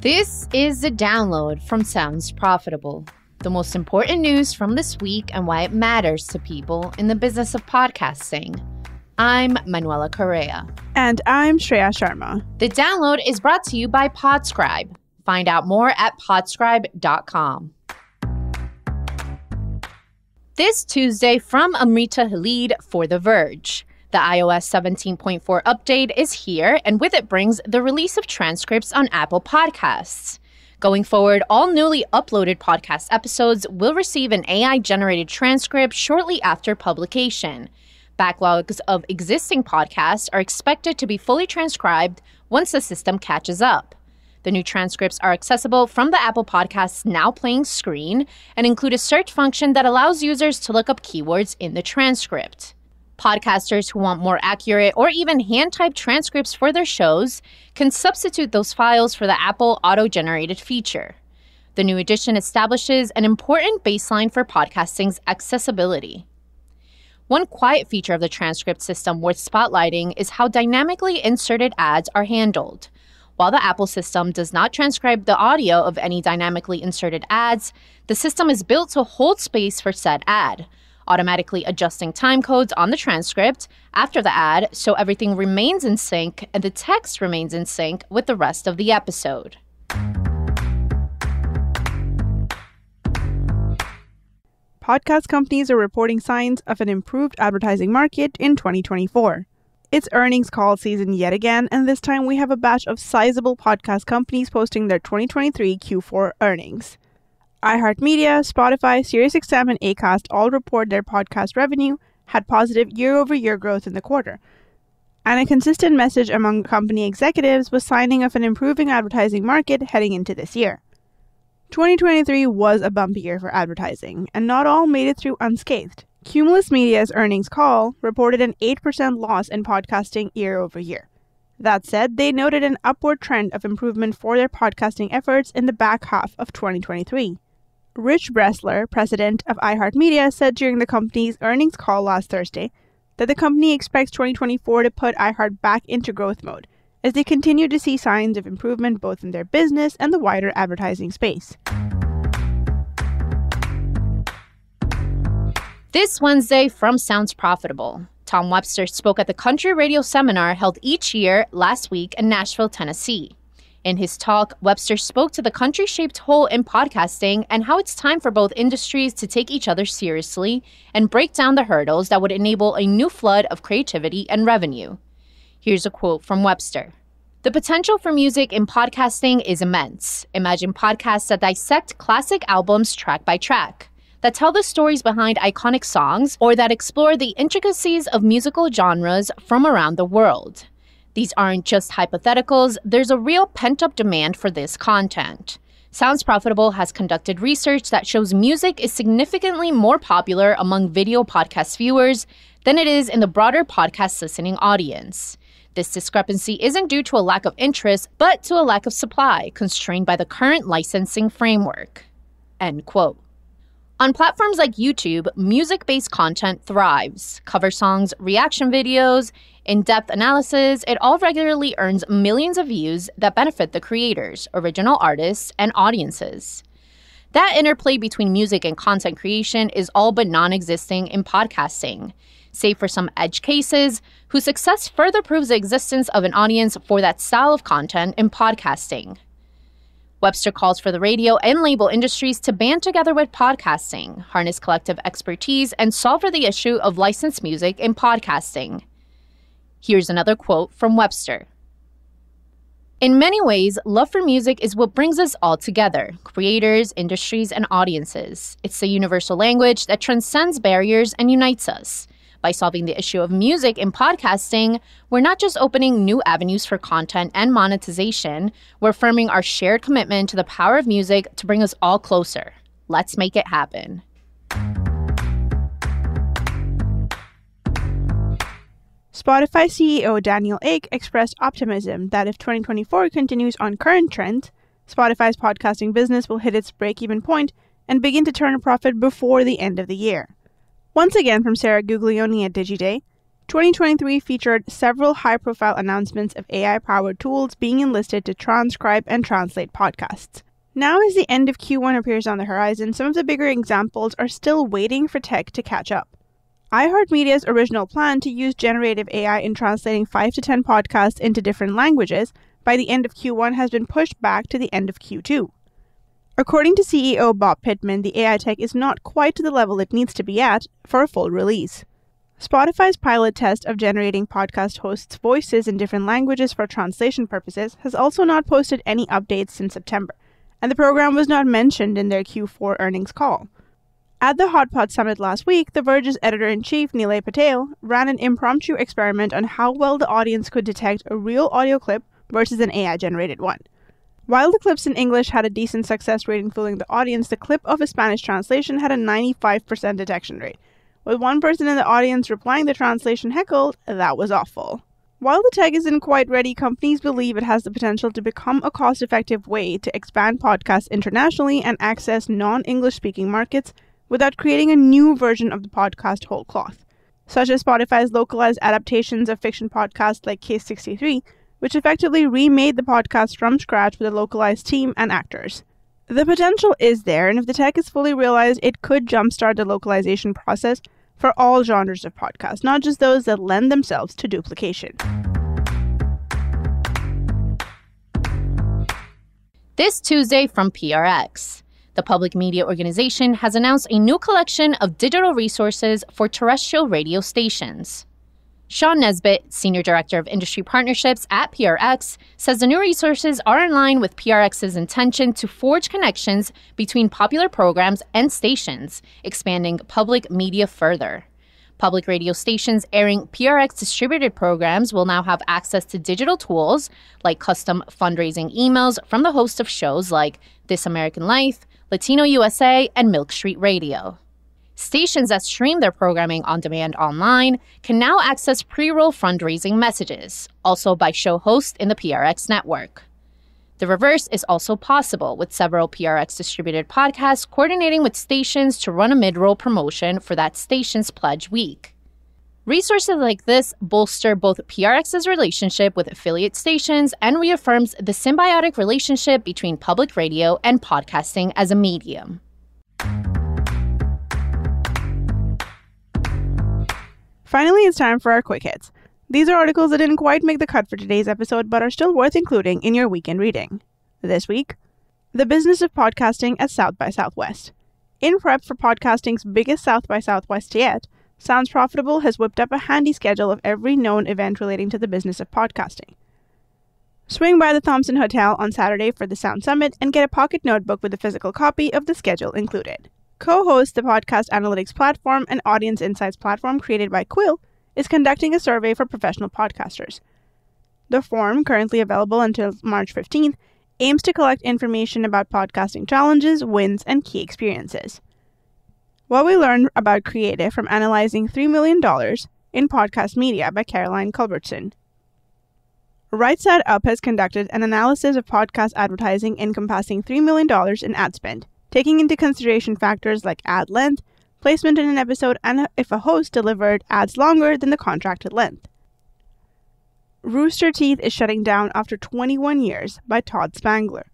This is a download from Sounds Profitable, the most important news from this week and why it matters to people in the business of podcasting. I'm Manuela Correa. And I'm Shreya Sharma. The download is brought to you by Podscribe. Find out more at podscribe.com. This Tuesday from Amrita Khalid for The Verge. The iOS 17.4 update is here, and with it brings the release of transcripts on Apple Podcasts. Going forward, all newly uploaded podcast episodes will receive an AI-generated transcript shortly after publication. Backlogs of existing podcasts are expected to be fully transcribed once the system catches up. The new transcripts are accessible from the Apple Podcasts Now Playing screen and include a search function that allows users to look up keywords in the transcript. Podcasters who want more accurate or even hand-typed transcripts for their shows can substitute those files for the Apple auto-generated feature. The new edition establishes an important baseline for podcasting's accessibility. One quiet feature of the transcript system worth spotlighting is how dynamically inserted ads are handled. While the Apple system does not transcribe the audio of any dynamically inserted ads, the system is built to hold space for said ad, automatically adjusting time codes on the transcript after the ad so everything remains in sync and the text remains in sync with the rest of the episode. Podcast companies are reporting signs of an improved advertising market in 2024. It's earnings call season yet again, and this time we have a batch of sizable podcast companies posting their 2023 Q4 earnings. iHeartMedia, Spotify, SiriusXM, and Acast all report their podcast revenue had positive year-over-year growth in the quarter. And a consistent message among company executives was signing of an improving advertising market heading into this year. 2023 was a bumpy year for advertising, and not all made it through unscathed. Cumulus Media's earnings call reported an 8% loss in podcasting year-over-year. That said, they noted an upward trend of improvement for their podcasting efforts in the back half of 2023. Rich Bressler, president of iHeartMedia, said during the company's earnings call last Thursday that the company expects 2024 to put iHeart back into growth mode as they continue to see signs of improvement both in their business and the wider advertising space. This Wednesday from Sounds Profitable, Tom Webster spoke at the Country Radio Seminar held each year last week in Nashville, Tennessee. In his talk, Webster spoke to the country-shaped hole in podcasting and how it's time for both industries to take each other seriously and break down the hurdles that would enable a new flood of creativity and revenue. Here's a quote from Webster. "The potential for music in podcasting is immense. Imagine podcasts that dissect classic albums track by track, that tell the stories behind iconic songs, or that explore the intricacies of musical genres from around the world. These aren't just hypotheticals, there's a real pent-up demand for this content. Sounds Profitable has conducted research that shows music is significantly more popular among video podcast viewers than it is in the broader podcast listening audience. This discrepancy isn't due to a lack of interest, but to a lack of supply, constrained by the current licensing framework." End quote. On platforms like YouTube, music-based content thrives. Cover songs, reaction videos, in-depth analysis, it all regularly earns millions of views that benefit the creators, original artists, and audiences. That interplay between music and content creation is all but non-existing in podcasting, save for some edge cases whose success further proves the existence of an audience for that style of content in podcasting. Webster calls for the radio and label industries to band together with podcasting, harness collective expertise, and solve for the issue of licensed music in podcasting. Here's another quote from Webster. "In many ways, love for music is what brings us all together, creators, industries, and audiences. It's the universal language that transcends barriers and unites us. By solving the issue of music in podcasting, we're not just opening new avenues for content and monetization, we're affirming our shared commitment to the power of music to bring us all closer. Let's make it happen." Spotify CEO Daniel Ek expressed optimism that if 2024 continues on current trends, Spotify's podcasting business will hit its break-even point and begin to turn a profit before the end of the year. Once again from Sarah Guglioni at DigiDay, 2023 featured several high-profile announcements of AI-powered tools being enlisted to transcribe and translate podcasts. Now, as the end of Q1 appears on the horizon, some of the bigger examples are still waiting for tech to catch up. iHeartMedia's original plan to use generative AI in translating 5 to 10 podcasts into different languages by the end of Q1 has been pushed back to the end of Q2. According to CEO Bob Pittman, the AI tech is not quite to the level it needs to be at for a full release. Spotify's pilot test of generating podcast hosts' voices in different languages for translation purposes has also not posted any updates since September, and the program was not mentioned in their Q4 earnings call. At the HotPod Summit last week, The Verge's editor-in-chief Nilay Patel ran an impromptu experiment on how well the audience could detect a real audio clip versus an AI-generated one. While the clips in English had a decent success rate in fooling the audience, the clip of a Spanish translation had a 95% detection rate. With one person in the audience replying the translation heckled, that was awful. While the tech isn't quite ready, companies believe it has the potential to become a cost-effective way to expand podcasts internationally and access non-English speaking markets without creating a new version of the podcast whole cloth, such as Spotify's localized adaptations of fiction podcasts like Case 63, which effectively remade the podcast from scratch with a localized team and actors. The potential is there, and if the tech is fully realized, it could jumpstart the localization process for all genres of podcasts, not just those that lend themselves to duplication. This Tuesday from PRX. The public media organization has announced a new collection of digital resources for terrestrial radio stations. Sean Nesbitt, Senior Director of Industry Partnerships at PRX, says the new resources are in line with PRX's intention to forge connections between popular programs and stations, expanding public media further. Public radio stations airing PRX-distributed programs will now have access to digital tools like custom fundraising emails from the host of shows like This American Life, Latino USA, and Milk Street Radio. Stations that stream their programming on demand online can now access pre-roll fundraising messages, also by show hosts in the PRX network. The reverse is also possible, with several PRX-distributed podcasts coordinating with stations to run a mid-roll promotion for that station's pledge week. Resources like this bolster both PRX's relationship with affiliate stations and reaffirms the symbiotic relationship between public radio and podcasting as a medium. Finally, it's time for our quick hits. These are articles that didn't quite make the cut for today's episode, but are still worth including in your weekend reading. This week, The Business of Podcasting at South by Southwest. In prep for podcasting's biggest South by Southwest yet, Sounds Profitable has whipped up a handy schedule of every known event relating to the business of podcasting. Swing by the Thompson Hotel on Saturday for the Sound Summit and get a pocket notebook with a physical copy of the schedule included. Co-host the podcast analytics platform and audience insights platform created by Quill is conducting a survey for professional podcasters. The form, currently available until March 15th, aims to collect information about podcasting challenges, wins, and key experiences. What we learned about creative from analyzing $3 million in podcast media by Caroline Culbertson. Right Side Up has conducted an analysis of podcast advertising encompassing $3 million in ad spend, taking into consideration factors like ad length, placement in an episode, and if a host delivered ads longer than the contracted length. Rooster Teeth is shutting down after 21 years by Todd Spangler.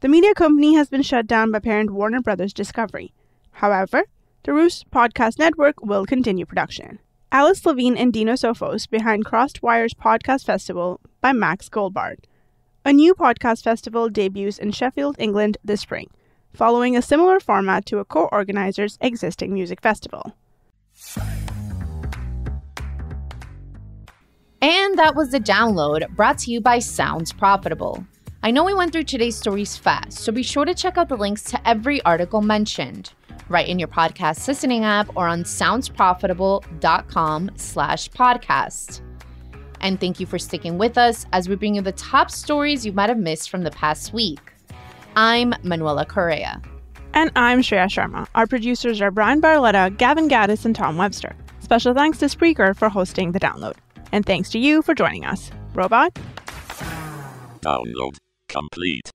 The media company has been shut down by parent Warner Brothers Discovery. However, the Roost Podcast Network will continue production. Alice Levine and Dino Sophos behind Crossed Wires Podcast Festival by Max Goldbard. A new podcast festival debuts in Sheffield, England this spring, following a similar format to a co-organizer's existing music festival. And that was the download, brought to you by Sounds Profitable. I know we went through today's stories fast, so be sure to check out the links to every article mentioned, right in your podcast listening app or on soundsprofitable.com/podcast. And thank you for sticking with us as we bring you the top stories you might have missed from the past week. I'm Manuela Correa. And I'm Shreya Sharma. Our producers are Brian Barletta, Gavin Gaddis, and Tom Webster. Special thanks to Spreaker for hosting the download. And thanks to you for joining us. Robot? Download complete.